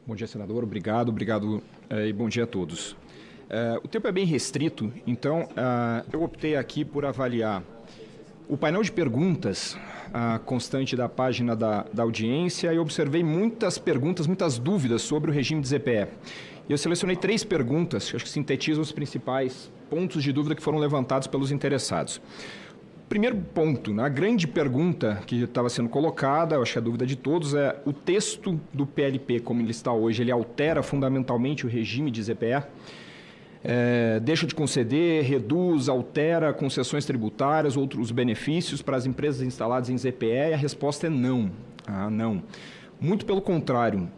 Bom dia, senador. Obrigado e bom dia a todos. O tempo é bem restrito, então eu optei aqui por avaliar o painel de perguntas constante da página da audiência e observei muitas perguntas, muitas dúvidas sobre o regime de ZPE. Eu selecionei 3 perguntas, que acho que sintetizam os principais pontos de dúvida que foram levantados pelos interessados. Primeiro ponto, a grande pergunta que estava sendo colocada, eu acho que a dúvida de todos é o texto do PLP, como ele está hoje, ele altera fundamentalmente o regime de ZPE? Deixa de conceder, reduz, altera concessões tributárias, outros benefícios para as empresas instaladas em ZPE? E a resposta é não. Não. Muito pelo contrário,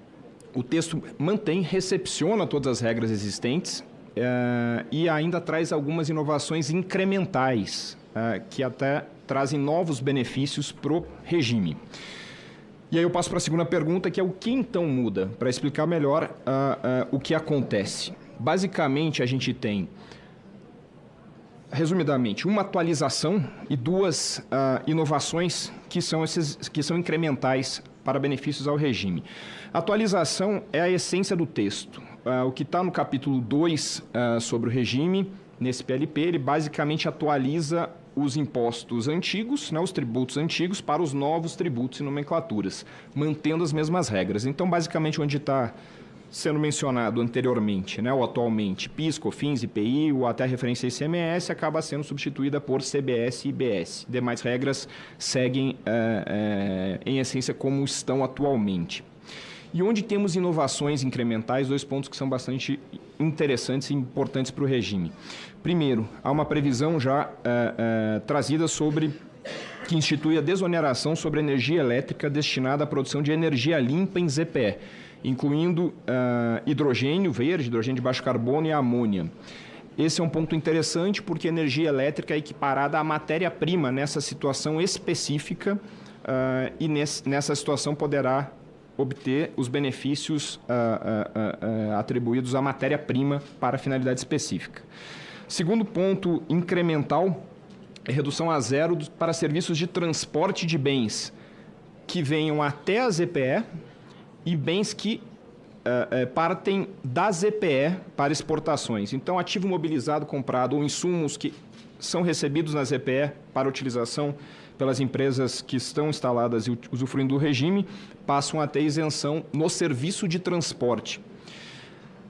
o texto mantém, recepciona todas as regras existentes e ainda traz algumas inovações incrementais, que até trazem novos benefícios para o regime. E aí eu passo para a segunda pergunta, que é o que então muda? Para explicar melhor o que acontece. Basicamente, a gente tem, resumidamente, uma atualização e 2 inovações que são incrementais para benefícios ao regime. A atualização é a essência do texto. O que está no capítulo 2 sobre o regime, nesse PLP, ele basicamente atualiza os impostos antigos, os tributos antigos, para os novos tributos e nomenclaturas, mantendo as mesmas regras. Então, basicamente, onde está sendo mencionado anteriormente, ou atualmente, PIS, COFINS, IPI, ou até a referência ICMS, acaba sendo substituída por CBS e IBS. Demais regras seguem, em essência, como estão atualmente. E onde temos inovações incrementais, 2 pontos que são bastante interessantes e importantes para o regime. Primeiro, há uma previsão já trazida que institui a desoneração sobre a energia elétrica destinada à produção de energia limpa em ZPE, incluindo hidrogênio verde, hidrogênio de baixo carbono e amônia. Esse é um ponto interessante porque a energia elétrica é equiparada à matéria-prima nessa situação específica e nessa situação poderá obter os benefícios atribuídos à matéria-prima para finalidade específica. Segundo ponto incremental é redução a 0 para serviços de transporte de bens que venham até a ZPE e bens que partem da ZPE para exportações. Então, ativo mobilizado comprado ou insumos que são recebidos na ZPE para utilização pelas empresas que estão instaladas e usufruindo do regime, passam a ter isenção no serviço de transporte.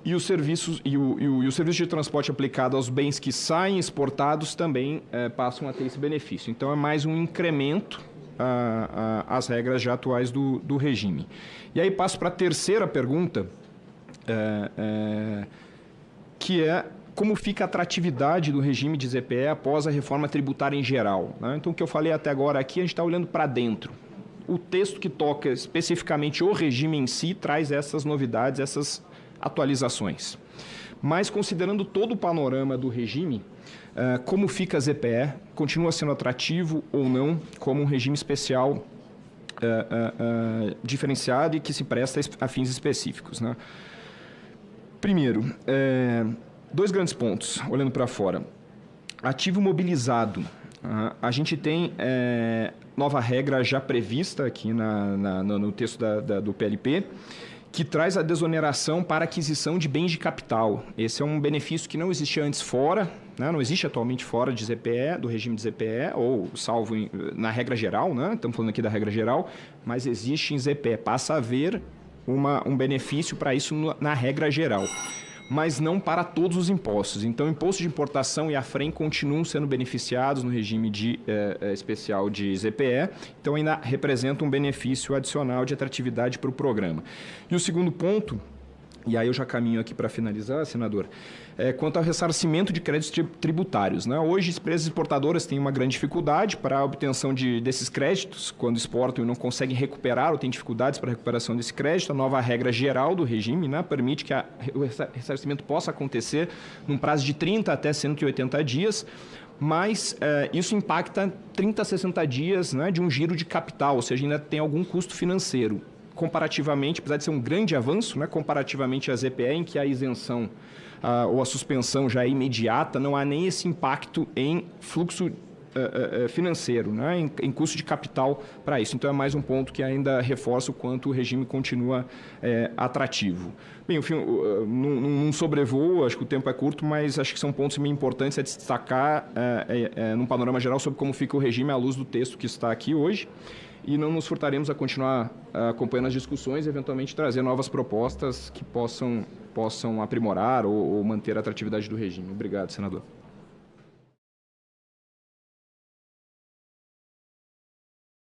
E o serviço de transporte aplicado aos bens que saem exportados também passam a ter esse benefício. Então, é mais um incremento às regras já atuais do regime. E aí passo para a terceira pergunta, que é como fica a atratividade do regime de ZPE após a reforma tributária em geral. Então, o que eu falei até agora aqui, a gente está olhando para dentro. O texto que toca especificamente o regime em si traz essas novidades, essas atualizações. Mas, considerando todo o panorama do regime, como fica a ZPE, continua sendo atrativo ou não como um regime especial diferenciado e que se presta a fins específicos. Primeiro, 2 grandes pontos, olhando para fora. Ativo mobilizado. A gente tem nova regra já prevista aqui no texto do PLP, que traz a desoneração para aquisição de bens de capital. Esse é um benefício que não existia antes fora, não existe atualmente fora de ZPE, do regime de ZPE, ou salvo na regra geral, estamos falando aqui da regra geral, mas existe em ZPE. Passa a haver um benefício para isso na regra geral, mas não para todos os impostos. Então, o imposto de importação e a FREM continuam sendo beneficiados no regime especial de ZPE, então ainda representa um benefício adicional de atratividade para o programa. E o segundo ponto, e aí eu já caminho aqui para finalizar, senador, quanto ao ressarcimento de créditos tributários. Hoje, as empresas exportadoras têm uma grande dificuldade para a obtenção desses créditos, quando exportam e não conseguem recuperar ou têm dificuldades para a recuperação desse crédito. A nova regra geral do regime permite que o ressarcimento possa acontecer num prazo de 30 até 180 dias, mas isso impacta 30 a 60 dias de um giro de capital, ou seja, ainda tem algum custo financeiro. Comparativamente, apesar de ser um grande avanço, comparativamente à ZPE, em que a isenção ou a suspensão já é imediata, não há nem esse impacto em fluxo financeiro, né, em custo de capital para isso. Então, é mais um ponto que ainda reforça o quanto o regime continua atrativo. Bem, enfim, num sobrevoo, acho que o tempo é curto, mas acho que são pontos bem importantes a destacar num panorama geral sobre como fica o regime à luz do texto que está aqui hoje. E não nos furtaremos a continuar acompanhando as discussões e, eventualmente, trazer novas propostas que possam aprimorar ou manter a atratividade do regime. Obrigado, senador.